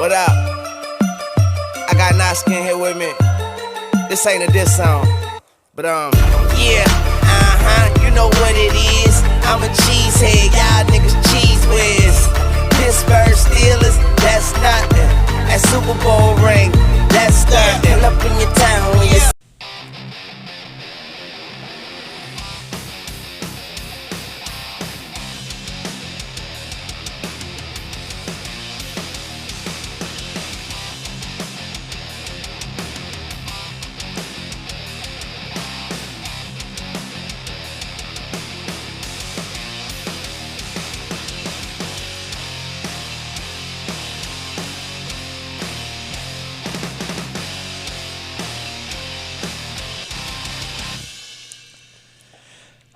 What up? I got Naskin here with me. This ain't a diss song, but yeah, you know what it is. I'm a cheesehead, y'all niggas cheese whiz. Pittsburgh Steelers, that's nothing. That Super Bowl ring, that's nothing. Pull up in your town when you.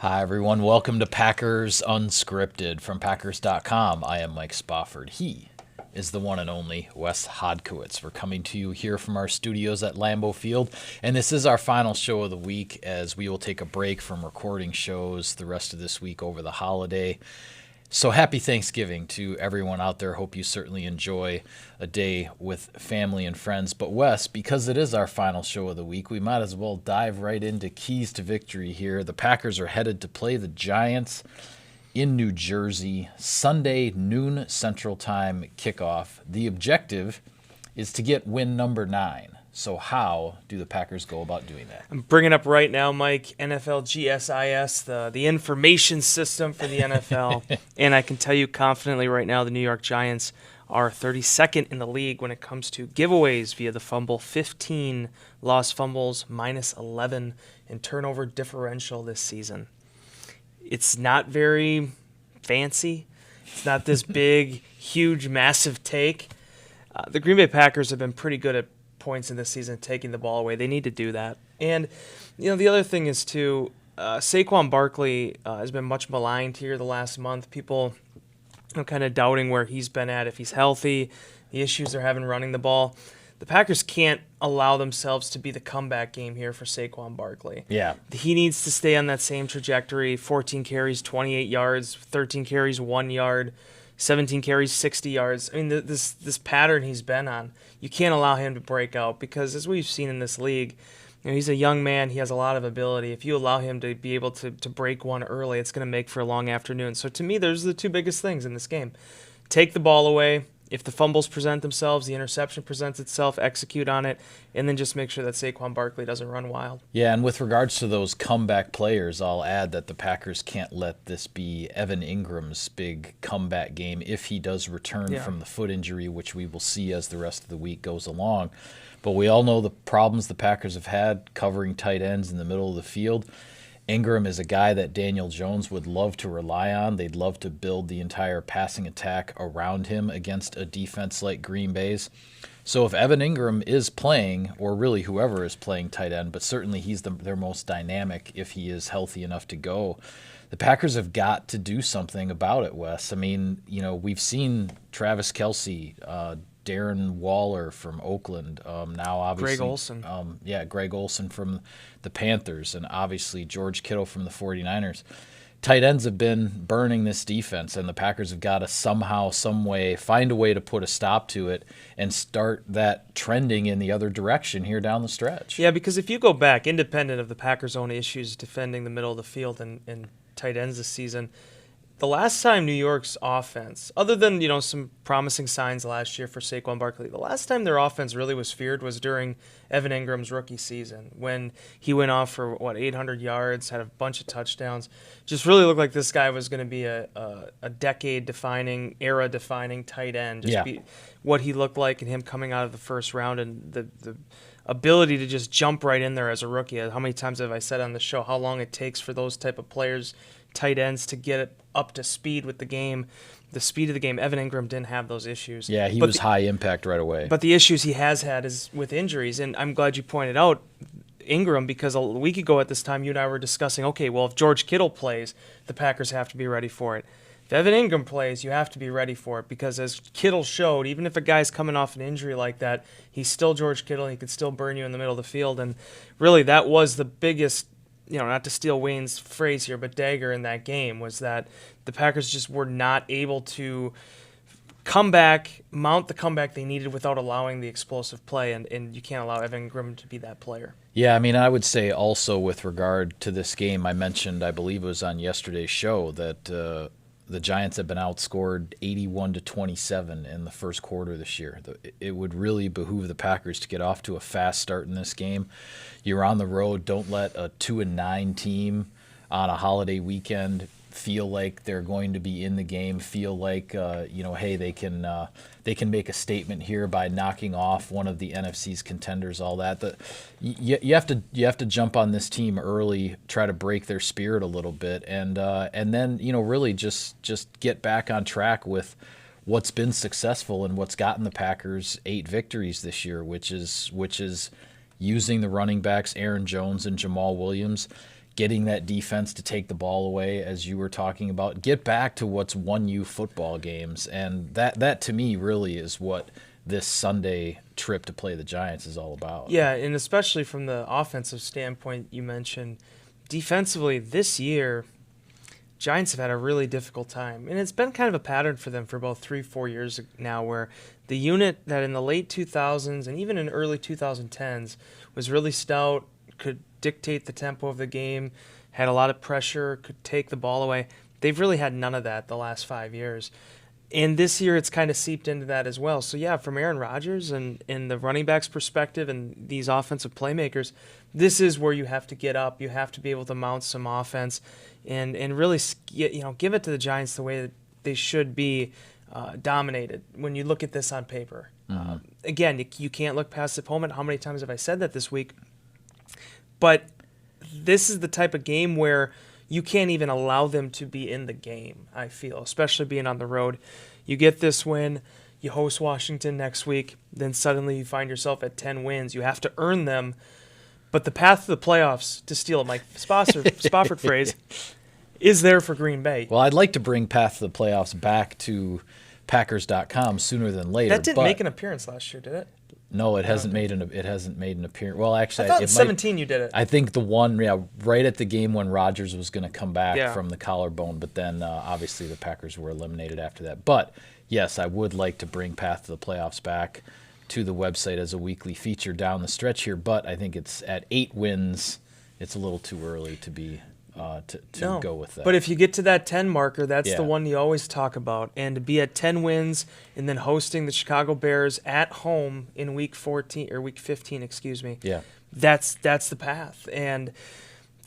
Hi, everyone. Welcome to Packers Unscripted from Packers.com. I am Mike Spofford. He is the one and only Wes Hodkiewicz. We're coming to you here from our studios at Lambeau Field, and this is our final show of the week as we will take a break from recording shows the rest of this week over the holiday. So happy Thanksgiving to everyone out there. Hope you certainly enjoy a day with family and friends. But Wes, because it is our final show of the week, we might as well dive right into keys to victory here. The Packers are headed to play the Giants in New Jersey, Sunday, noon Central Time kickoff. The objective is to get win number 9. So how do the Packers go about doing that? I'm bringing up right now, Mike, NFL GSIS, the information system for the NFL. And I can tell you confidently right now the New York Giants are 32nd in the league when it comes to giveaways via the fumble. 15 lost fumbles, minus 11 in turnover differential this season. It's not very fancy. It's not this big, huge, massive take. The Green Bay Packers have been pretty good at points in this season taking the ball away. They need to do that. And the other thing is too, Saquon Barkley has been much maligned here the last month. People are kind of doubting where he's been at, if he's healthy, the issues they're having running the ball. The Packers can't allow themselves to be the comeback game here for Saquon Barkley. Yeah. He needs to stay on that same trajectory. 14 carries, 28 yards, 13 carries, 1 yard, 17 carries, 60 yards. I mean, this pattern he's been on, you can't allow him to break out because, as we've seen in this league, he's a young man. He has a lot of ability. If you allow him to be able to break one early, it's going to make for a long afternoon. So to me, those are the two biggest things in this game. Take the ball away. If the fumbles present themselves, the interception presents itself, execute on it, and then just make sure that Saquon Barkley doesn't run wild. Yeah, and with regards to those comeback players, I'll add that the Packers can't let this be Evan Ingram's big comeback game if he does return from the foot injury, which we will see as the rest of the week goes along. But we all know the problems the Packers have had covering tight ends in the middle of the field. Ingram is a guy that Daniel Jones would love to rely on. They'd love to build the entire passing attack around him against a defense like Green Bay's. So if Evan Ingram is playing, or really whoever is playing tight end, but certainly he's their most dynamic if he is healthy enough to go, the Packers have got to do something about it, Wes. I mean, we've seen Travis Kelce, Darren Waller from Oakland, now obviously Greg Olsen. Greg Olsen from the Panthers, and obviously George Kittle from the 49ers. Tight ends have been burning this defense, and the Packers have got to somehow, some way, find a way to put a stop to it and start that trending in the other direction here down the stretch. Yeah, because if you go back, independent of the Packers' own issues defending the middle of the field and tight ends this season, the last time New York's offense, other than some promising signs last year for Saquon Barkley, the last time their offense really was feared was during Evan Ingram's rookie season when he went off for 800 yards, had a bunch of touchdowns. Just really looked like this guy was going to be a decade-defining, era-defining tight end. Be what he looked like and him coming out of the first round and the ability to just jump right in there as a rookie. How many times have I said on the show how long it takes for those type of players, tight ends, to get it up to speed with the game, the speed of the game. Evan Ingram didn't have those issues. Yeah, he was high impact right away. But the issues he has had is with injuries, and I'm glad you pointed out Ingram, because a week ago at this time you and I were discussing, okay, well, if George Kittle plays, the Packers have to be ready for it. If Evan Ingram plays, you have to be ready for it, because as Kittle showed, even if a guy's coming off an injury like that, he's still George Kittle, and he could still burn you in the middle of the field. And really, that was the biggest, not to steal Wayne's phrase here, but dagger in that game, was that the Packers just were not able to mount the comeback they needed without allowing the explosive play, and you can't allow Evan Ingram to be that player. Yeah, I mean, I would say also with regard to this game, I mentioned, I believe it was on yesterday's show, that the Giants have been outscored 81-27 in the first quarter this year. It would really behoove the Packers to get off to a fast start in this game. You're on the road. Don't let a 2-9 team on a holiday weekend feel like they're going to be in the game, feel like hey, they can make a statement here by knocking off one of the NFC's contenders, all that. You have to jump on this team early, try to break their spirit a little bit, and then really just get back on track with what's been successful and what's gotten the Packers 8 victories this year, which is using the running backs Aaron Jones and Jamal Williams, getting that defense to take the ball away, as you were talking about, get back to what's won you football games. And that to me really is what this Sunday trip to play the Giants is all about. Yeah, and especially from the offensive standpoint you mentioned, defensively this year, Giants have had a really difficult time. And it's been kind of a pattern for them for about 3-4 years now, where the unit that in the late 2000s and even in early 2010s was really stout, could dictate the tempo of the game, had a lot of pressure, could take the ball away. They've really had none of that the last 5 years. And this year it's kind of seeped into that as well. So, yeah, from Aaron Rodgers and the running back's perspective and these offensive playmakers, this is where you have to get up. You have to be able to mount some offense and really give it to the Giants the way that they should be dominated when you look at this on paper. Mm-hmm. Again, you can't look past the opponent. How many times have I said that this week? But this is the type of game where you can't even allow them to be in the game, I feel, especially being on the road. You get this win, you host Washington next week, then suddenly you find yourself at 10 wins. You have to earn them. But the path to the playoffs, to steal a Mike Spofford phrase, is there for Green Bay. Well, I'd like to bring path to the playoffs back to Packers.com sooner than later. That didn't make an appearance last year, did it? No, it hasn't made an appearance. Well, actually, I thought in 17 you did it. I think the one, right at the game when Rodgers was going to come back from the collarbone, but then obviously the Packers were eliminated after that. But yes, I would like to bring Path to the Playoffs back to the website as a weekly feature down the stretch here. But I think it's at 8 wins. It's a little too early to be to go with that. But if you get to that 10 marker, that's the one you always talk about. And to be at 10 wins and then hosting the Chicago Bears at home in week 15, excuse me. Yeah. That's the path. And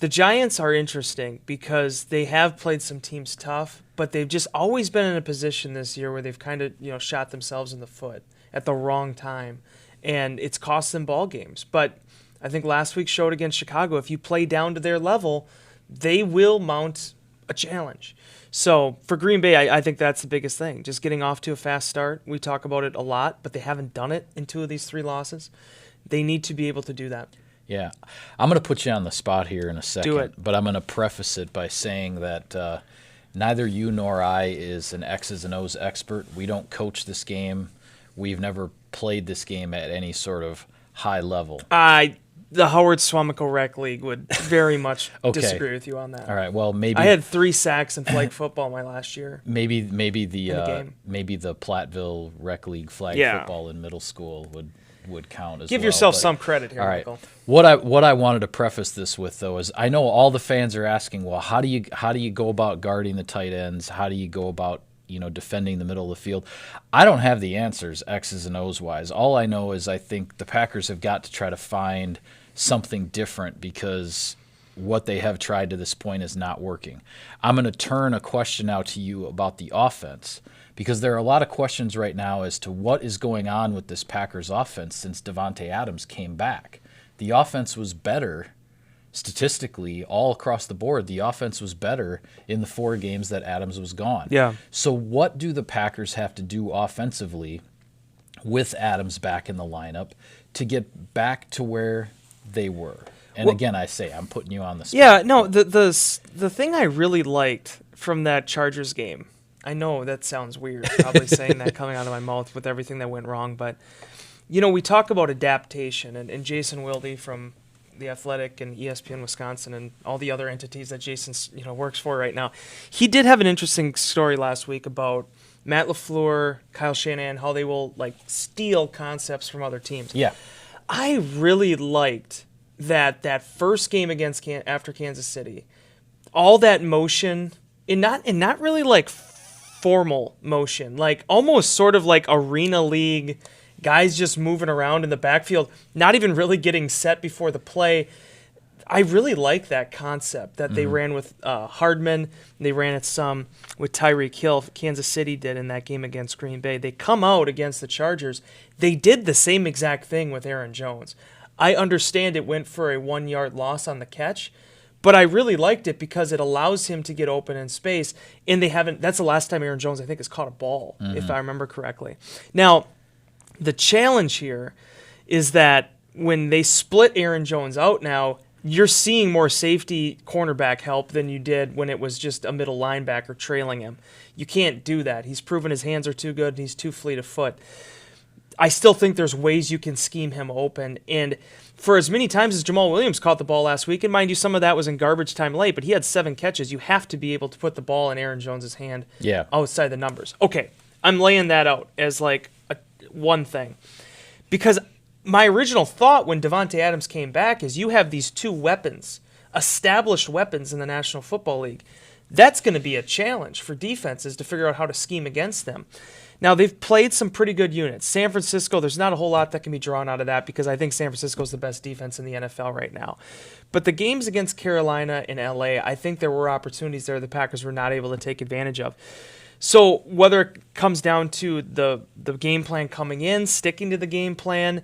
the Giants are interesting because they have played some teams tough, but they've just always been in a position this year where they've kind of, shot themselves in the foot at the wrong time. And it's cost them ball games. But I think last week showed against Chicago, if you play down to their level, they will mount a challenge. So for Green Bay, I think that's the biggest thing, just getting off to a fast start. We talk about it a lot, but they haven't done it in 2 of these 3 losses. They need to be able to do that. Yeah. I'm going to put you on the spot here in a second. Do it. But I'm going to preface it by saying that neither you nor I is an X's and O's expert. We don't coach this game. We've never played this game at any sort of high level. The Howard Swamico Rec League would very much disagree with you on that. All right. Well, maybe I had 3 sacks in flag football my last year. Maybe the Platteville Rec League flag football in middle school would count as well. Give yourself some credit here, all right. Michael. What I wanted to preface this with, though, is I know all the fans are asking, well, how do you go about guarding the tight ends? How do you go about defending the middle of the field? I don't have the answers, X's and O's wise. All I know is I think the Packers have got to try to find something different because what they have tried to this point is not working. I'm going to turn a question out to you about the offense because there are a lot of questions right now as to what is going on with this Packers offense since Davante Adams came back. The offense was better statistically all across the board. The offense was better in the 4 games that Adams was gone. Yeah. So what do the Packers have to do offensively with Adams back in the lineup to get back to where they were? And again, I say I'm putting you on the spot. Yeah, no, the thing I really liked from that Chargers game, I know that sounds weird, probably saying that coming out of my mouth with everything that went wrong, but we talk about adaptation, and Jason Wilde from The Athletic and ESPN Wisconsin and all the other entities that Jason works for right now, he did have an interesting story last week about Matt LaFleur, Kyle Shanahan, how they will like steal concepts from other teams. Yeah. I really liked that first game against after Kansas City, all that motion, and not really like formal motion, like almost sort of like arena league, guys just moving around in the backfield, not even really getting set before the play. I really like that concept that they ran with Hardman. They ran it some with Tyreek Hill. Kansas City did in that game against Green Bay. They come out against the Chargers. They did the same exact thing with Aaron Jones. I understand it went for a 1-yard loss on the catch, but I really liked it because it allows him to get open in space. And they haven't. That's the last time Aaron Jones, I think, has caught a ball, if I remember correctly. Now, the challenge here is that when they split Aaron Jones out now, you're seeing more safety cornerback help than you did when it was just a middle linebacker trailing him. You can't do that. He's proven his hands are too good and he's too fleet of foot. I still think there's ways you can scheme him open. And for as many times as Jamal Williams caught the ball last week, and mind you, some of that was in garbage time late, but he had 7 catches. You have to be able to put the ball in Aaron Jones' hand outside the numbers. Okay, I'm laying that out as like one thing. Because my original thought when Davante Adams came back is you have these 2 weapons, established weapons in the National Football League. That's going to be a challenge for defenses to figure out how to scheme against them. Now, they've played some pretty good units. San Francisco, there's not a whole lot that can be drawn out of that because I think San Francisco is the best defense in the NFL right now. But the games against Carolina and LA, I think there were opportunities there the Packers were not able to take advantage of. So whether it comes down to the game plan coming in, sticking to the game plan,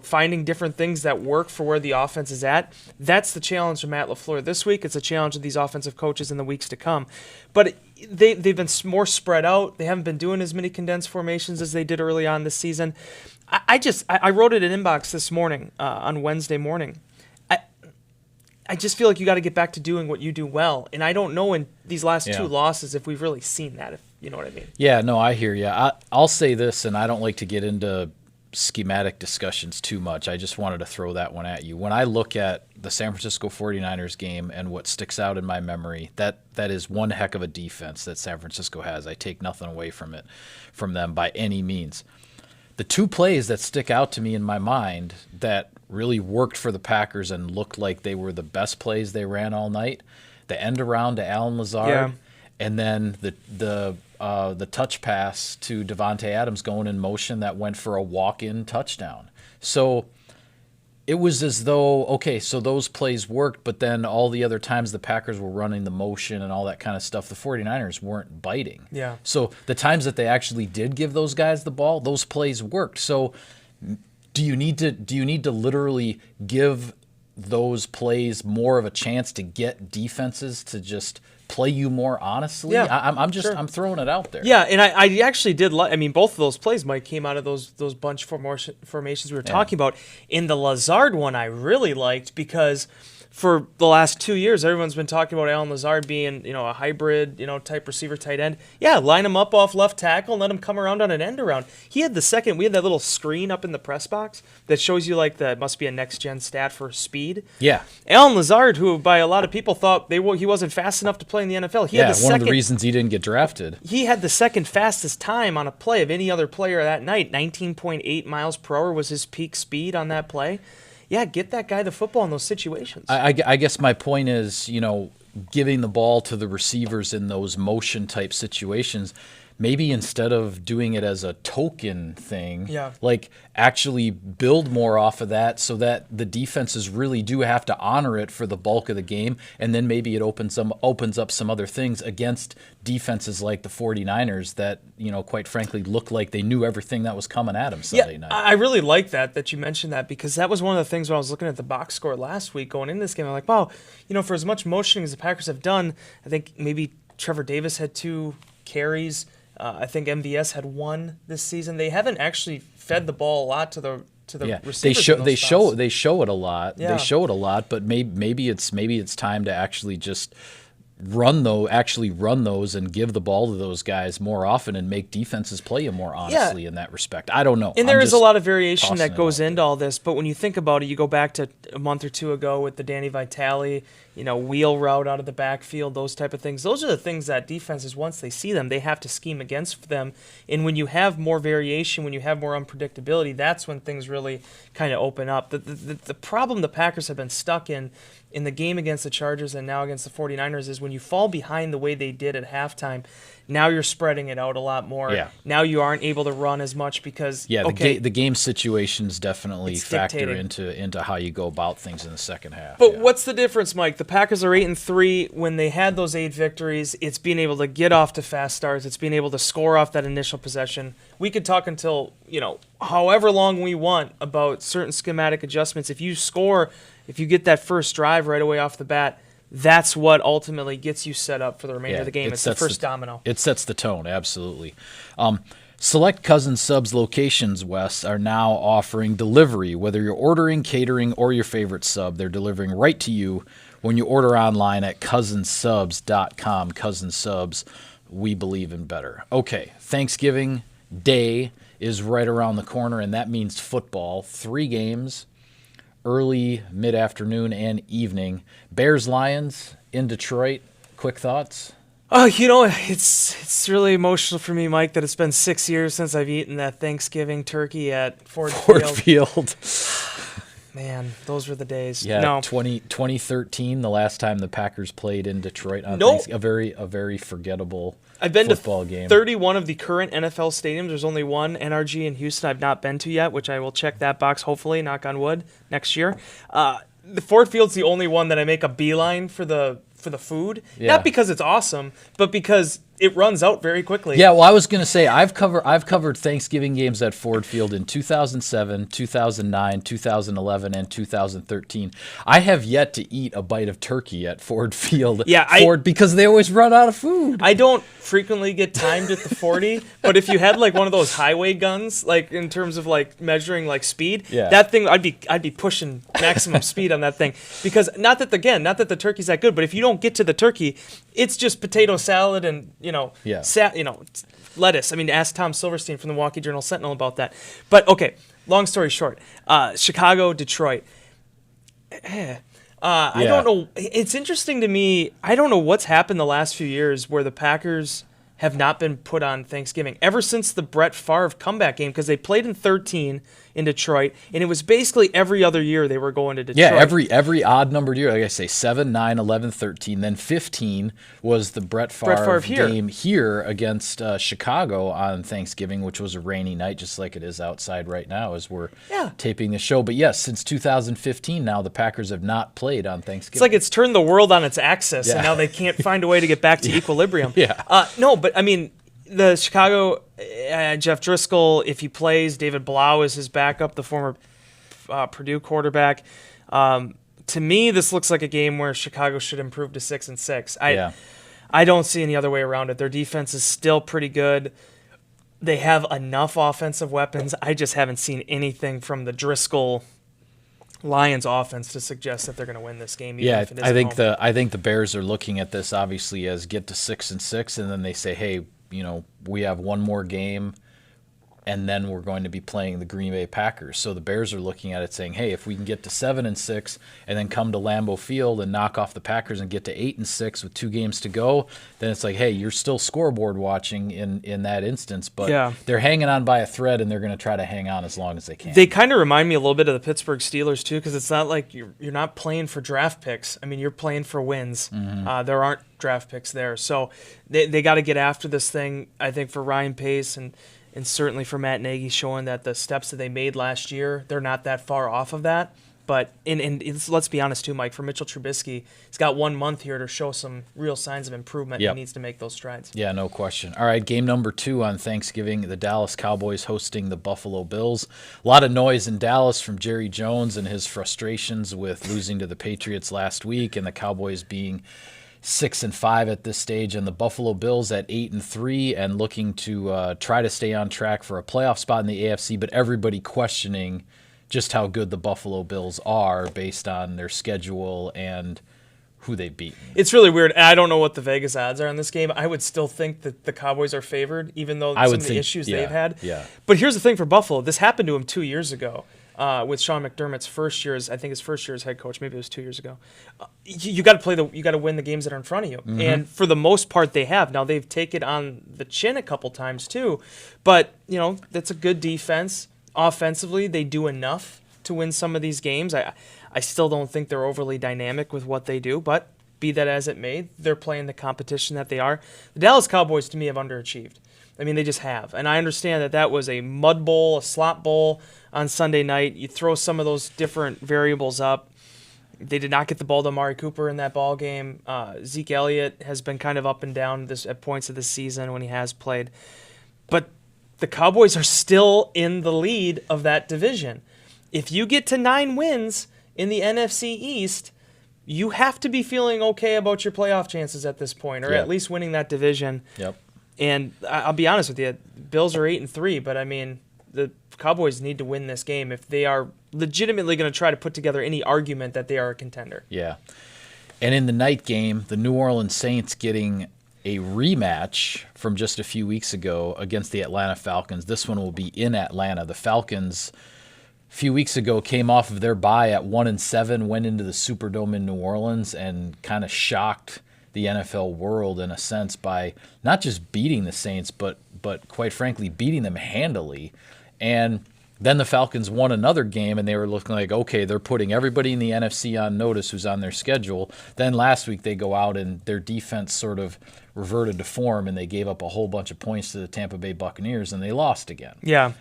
finding different things that work for where the offense is at, that's the challenge for Matt LaFleur this week. It's a challenge of these offensive coaches in the weeks to come. But they've been more spread out. They haven't been doing as many condensed formations as they did early on this season. I wrote it in inbox this morning, on Wednesday morning. I just feel like you got to get back to doing what you do well. And I don't know in these last 2 losses if we've really seen that, if you know what I mean. Yeah, no, I hear you. I'll say this, and I don't like to get into schematic discussions too much. I just wanted to throw that one at you. When I look at the San Francisco 49ers game and what sticks out in my memory, that is one heck of a defense that San Francisco has. I take nothing away from them by any means. The 2 plays that stick out to me in my mind that really worked for the Packers and looked like they were the best plays they ran all night, the end around to Allen Lazard, and then the touch pass to Davante Adams going in motion that went for a walk-in touchdown. So it was as though, okay, so those plays worked, but then all the other times the Packers were running the motion and all that kind of stuff, the 49ers weren't biting. Yeah. So the times that they actually did give those guys the ball, those plays worked. So do you need to literally give those plays more of a chance to get defenses to just play you more honestly? Yeah, I'm throwing it out there. Yeah, and I actually did like. I mean, both of those plays, Mike, came out of those bunch formations we were talking about. In the Lazard one, I really liked because for the last 2 years, everyone's been talking about Allen Lazard being, a hybrid, type receiver, tight end. Yeah, line him up off left tackle and let him come around on an end around. We had that little screen up in the press box that shows you it must be a next gen stat for speed. Yeah. Allen Lazard, who by a lot of people thought he wasn't fast enough to play in the NFL. One of the reasons he didn't get drafted. He had the second fastest time on a play of any other player that night. 19.8 miles per hour was his peak speed on that play. Yeah, get that guy the football in those situations. I guess my point is, giving the ball to the receivers in those motion-type situations, maybe instead of doing it as a token thing, actually build more off of that so that the defenses really do have to honor it for the bulk of the game, and then maybe it opens up some other things against defenses like the 49ers that, quite frankly, look like they knew everything that was coming at them Sunday night. I really like that you mentioned that, because that was one of the things when I was looking at the box score last week going into this game. I'm like, wow, for as much motioning as the Packers have done, I think maybe Trevor Davis had 2 carries. I think MVS had 1 this season. They haven't actually fed the ball a lot to the receivers. They show it a lot. Yeah. They show it a lot, but maybe it's time to actually just actually run those and give the ball to those guys more often and make defenses play them more honestly in that respect. I don't know. And there is a lot of variation that goes into into all this, but when you think about it, you go back to a month or two ago with the Danny Vitale, wheel route out of the backfield, those type of things. Those are the things that defenses, once they see them, they have to scheme against them. And when you have more variation, when you have more unpredictability, that's when things really kind of open up. The problem the Packers have been stuck in the game against the Chargers and now against the 49ers is when you fall behind the way they did at halftime, now you're spreading it out a lot more. Yeah. Now you aren't able to run as much because the game situations definitely It's factor dictating. into how you go about things in the second half. But what's the difference, Mike? The Packers are 8-3. When they had those 8 victories, it's being able to get off to fast starts. It's being able to score off that initial possession. We could talk until, however long we want about certain schematic adjustments. If you get that first drive right away off the bat, that's what ultimately gets you set up for the remainder of the game. It's the first domino. It sets the tone, absolutely. Select Cousins Subs locations, Wes, are now offering delivery. Whether you're ordering, catering, or your favorite sub, they're delivering right to you when you order online at cousinsubs.com. Cousins Subs, we believe in better. Okay, Thanksgiving Day is right around the corner, and that means football. 3 games, early, mid-afternoon, and evening. Bears-Lions in Detroit. Quick thoughts? It's really emotional for me, Mike, that it's been 6 years since I've eaten that Thanksgiving turkey at Ford Field. Man, those were the days. Yeah, no. 2013, the last time the Packers played in Detroit on Nope. Thanksgiving. A very forgettable I've been football to game. 31 of the current NFL stadiums. There's only one NRG in Houston I've not been to yet, which I will check that box, hopefully, knock on wood, next year. The Ford Field's the only one that I make a beeline for the food. Yeah. Not because it's awesome, but because it runs out very quickly. Yeah, well, I was going to say I've covered Thanksgiving games at Ford Field in 2007, 2009, 2011, and 2013. I have yet to eat a bite of turkey at Ford Field. Because they always run out of food. I don't frequently get timed at the 40, but if you had like one of those highway guns, like in terms of like measuring like speed, that thing I'd be pushing maximum speed on that thing, because not that the turkey's that good, but if you don't get to the turkey, it's just potato salad and lettuce. I mean, ask Tom Silverstein from the Milwaukee Journal Sentinel about that. But okay, long story short, Chicago, Detroit. I don't know. It's interesting to me. I don't know what's happened the last few years where the Packers have not been put on Thanksgiving ever since the Brett Favre comeback game, because they played in 13 in Detroit, and it was basically every other year they were going to Detroit. Yeah, every odd numbered year, like I say, 7, 9, 11, 13, then 15 was the Brett Favre game here against Chicago on Thanksgiving, which was a rainy night, just like it is outside right now as we're taping the show. But yes, since 2015 now, the Packers have not played on Thanksgiving. It's like it's turned the world on its axis, and now they can't find a way to get back to equilibrium. No, but I mean, the Chicago, Jeff Driscoll, if he plays, David Blau is his backup, the former Purdue quarterback. To me, this looks like a game where Chicago should improve to 6-6. I don't see any other way around it. Their defense is still pretty good. They have enough offensive weapons. I just haven't seen anything from the Driscoll Lions offense to suggest that they're going to win this game. I think the Bears are looking at this obviously as get to 6-6, and then they say, hey, we have one more game, and then we're going to be playing the Green Bay Packers. So the Bears are looking at it saying, hey, if we can get to 7-6 and then come to Lambeau Field and knock off the Packers and get to 8-6 with 2 games to go, then it's like, hey, you're still scoreboard watching in that instance, but they're hanging on by a thread, and they're going to try to hang on as long as they can. They kind of remind me a little bit of the Pittsburgh Steelers too, because it's not like you're not playing for draft picks. I mean, you're playing for wins. Mm-hmm. There aren't draft picks there, so they got to get after this thing. I think for Ryan Pace and certainly for Matt Nagy, showing that the steps that they made last year, they're not that far off of that. But let's be honest too, Mike, for Mitchell Trubisky, he's got 1 month here to show some real signs of improvement. He needs to make those strides. Yeah, no question. All right, game number 2 on Thanksgiving, the Dallas Cowboys hosting the Buffalo Bills. A lot of noise in Dallas from Jerry Jones and his frustrations with losing to the Patriots last week, and the Cowboys being 6-5 at this stage, and the Buffalo Bills at 8-3 and looking to try to stay on track for a playoff spot in the AFC, but everybody questioning just how good the Buffalo Bills are based on their schedule and who they've beaten. It's really weird. I don't know what the Vegas odds are on this game. I would still think that the Cowboys are favored, even though some of the issues they've had. Yeah. But here's the thing for Buffalo. This happened to him 2 years ago with Sean McDermott's first year as head coach. Maybe it was 2 years ago. You got to win the games that are in front of you. Mm-hmm. And for the most part, they have. Now they've taken on the chin a couple times too, but that's a good defense. Offensively, they do enough to win some of these games. I still don't think they're overly dynamic with what they do, but be that as it may, they're playing the competition that they are. The Dallas Cowboys, to me, have underachieved. I mean, they just have. And I understand that was a mud bowl, a slop bowl on Sunday night. You throw some of those different variables up. They did not get the ball to Amari Cooper in that ball game. Zeke Elliott has been kind of up and down at points of this season when he has played. But the Cowboys are still in the lead of that division. If you get to 9 wins in the NFC East, you have to be feeling okay about your playoff chances at this point, or at least winning that division. Yep. And I'll be honest with you, Bills are 8-3, but I mean, the Cowboys need to win this game if they are legitimately going to try to put together any argument that they are a contender. Yeah. And in the night game, the New Orleans Saints getting a rematch from just a few weeks ago against the Atlanta Falcons. This one will be in Atlanta. The Falcons a few weeks ago came off of their bye at 1-7, went into the Superdome in New Orleans and kind of shocked the NFL world in a sense by not just beating the Saints, but quite frankly beating them handily. And then the Falcons won another game, and they were looking like, okay, they're putting everybody in the NFC on notice who's on their schedule. Then last week they go out and their defense sort of reverted to form, and they gave up a whole bunch of points to the Tampa Bay Buccaneers, and they lost again. Yeah.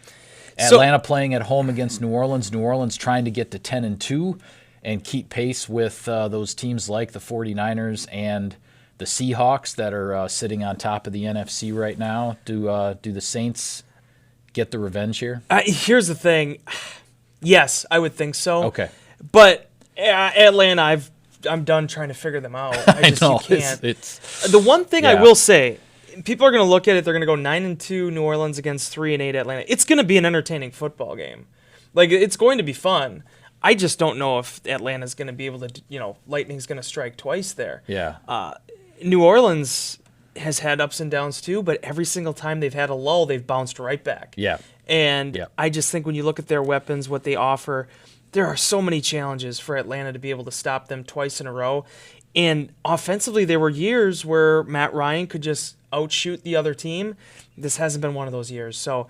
Atlanta playing at home against New Orleans. New Orleans trying to get to 10-2 and keep pace with those teams like the 49ers and the Seahawks that are sitting on top of the NFC right now. Do the Saints get the revenge here? Here's the thing. Yes, I would think so. Okay. But Atlanta, I'm done trying to figure them out. I know. You can't. It's the one thing I yeah. will say, people are going to look at it, they're going to go 9-2 New Orleans against 3-8 Atlanta. It's going to be an entertaining football game. Like, it's going to be fun. I just don't know if Atlanta's going to be able to, lightning's going to strike twice there. Yeah. New Orleans has had ups and downs too, but every single time they've had a lull, they've bounced right back. Yeah. And I just think when you look at their weapons, what they offer, there are so many challenges for Atlanta to be able to stop them twice in a row. And offensively, there were years where Matt Ryan could just outshoot the other team. This hasn't been one of those years. So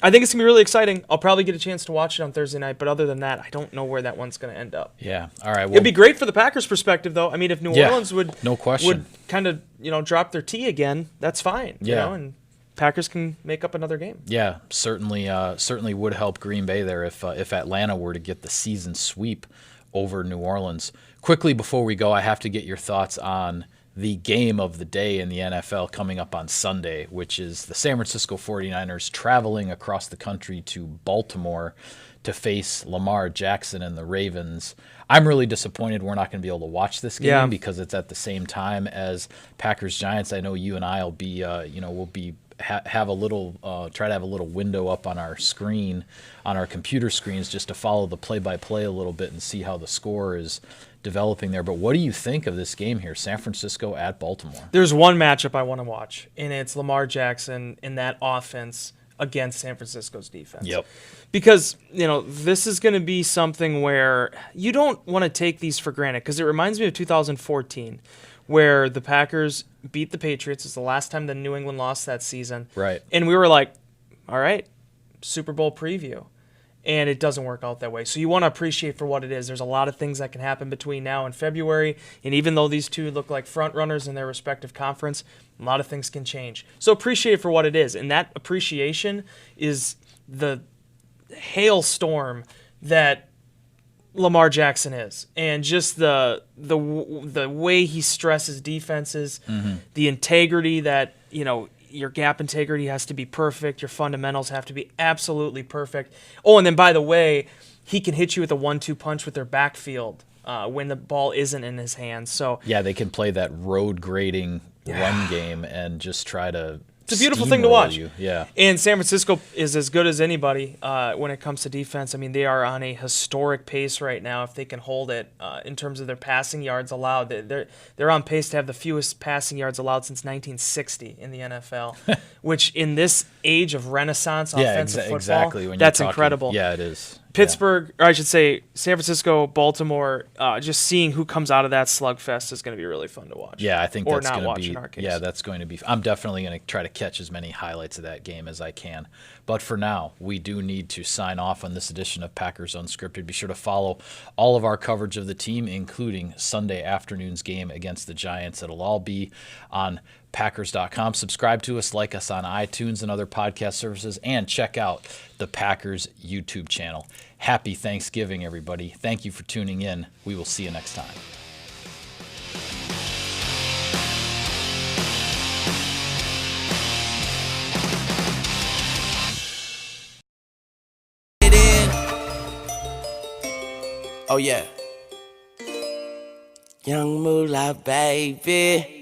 I think it's going to be really exciting. I'll probably get a chance to watch it on Thursday night, but other than that, I don't know where that one's going to end up. Yeah. All right. Well, it'd be great for the Packers' perspective, though. I mean, if New Orleans would kind of kind of drop their T again, that's fine. Yeah. And Packers can make up another game. Yeah, certainly would help Green Bay there if Atlanta were to get the season sweep over New Orleans. Quickly before we go, I have to get your thoughts on the game of the day in the NFL coming up on Sunday, which is the San Francisco 49ers traveling across the country to Baltimore to face Lamar Jackson and the Ravens. I'm really disappointed we're not going to be able to watch this game because it's at the same time as Packers-Giants. I know you and I will be, we'll be have a little try to have a little window up on our screen, on our computer screens, just to follow the play-by-play a little bit and see how the score is developing there. But what do you think of this game here, San Francisco at Baltimore? There's one matchup I want to watch, and it's Lamar Jackson in that offense against San Francisco's defense. Yep. Because, this is going to be something where you don't want to take these for granted, because it reminds me of 2014, where the Packers beat the Patriots. It's the last time the New England lost that season. Right. And we were like, all right, Super Bowl preview. And it doesn't work out that way. So you want to appreciate for what it is. There's a lot of things that can happen between now and February. And even though these two look like front runners in their respective conference, a lot of things can change. So appreciate it for what it is. And that appreciation is the hailstorm that Lamar Jackson is, and just the way he stresses defenses, the integrity that, your gap integrity has to be perfect, your fundamentals have to be absolutely perfect. Oh, and then by the way, he can hit you with a 1-2 punch with their backfield when the ball isn't in his hands. So yeah, they can play that road grading run game and just try to It's a beautiful thing to watch. Yeah. And San Francisco is as good as anybody when it comes to defense. I mean, they are on a historic pace right now. If they can hold it in terms of their passing yards allowed, they're on pace to have the fewest passing yards allowed since 1960 in the NFL, which in this age of Renaissance offensive football, exactly. That's incredible. Yeah, it is. Pittsburgh, or I should say San Francisco, Baltimore, just seeing who comes out of that slugfest is going to be really fun to watch. Yeah, I think or that's not going to watch be. in our case. Yeah, that's going to be. I'm definitely going to try to catch as many highlights of that game as I can. But for now, we do need to sign off on this edition of Packers Unscripted. Be sure to follow all of our coverage of the team, including Sunday afternoon's game against the Giants. It'll all be on Packers.com. Subscribe to us, like us on iTunes and other podcast services, and check out the Packers YouTube channel. Happy Thanksgiving, everybody. Thank you for tuning in. We will see you next time. Oh, yeah. Young Moolah, baby.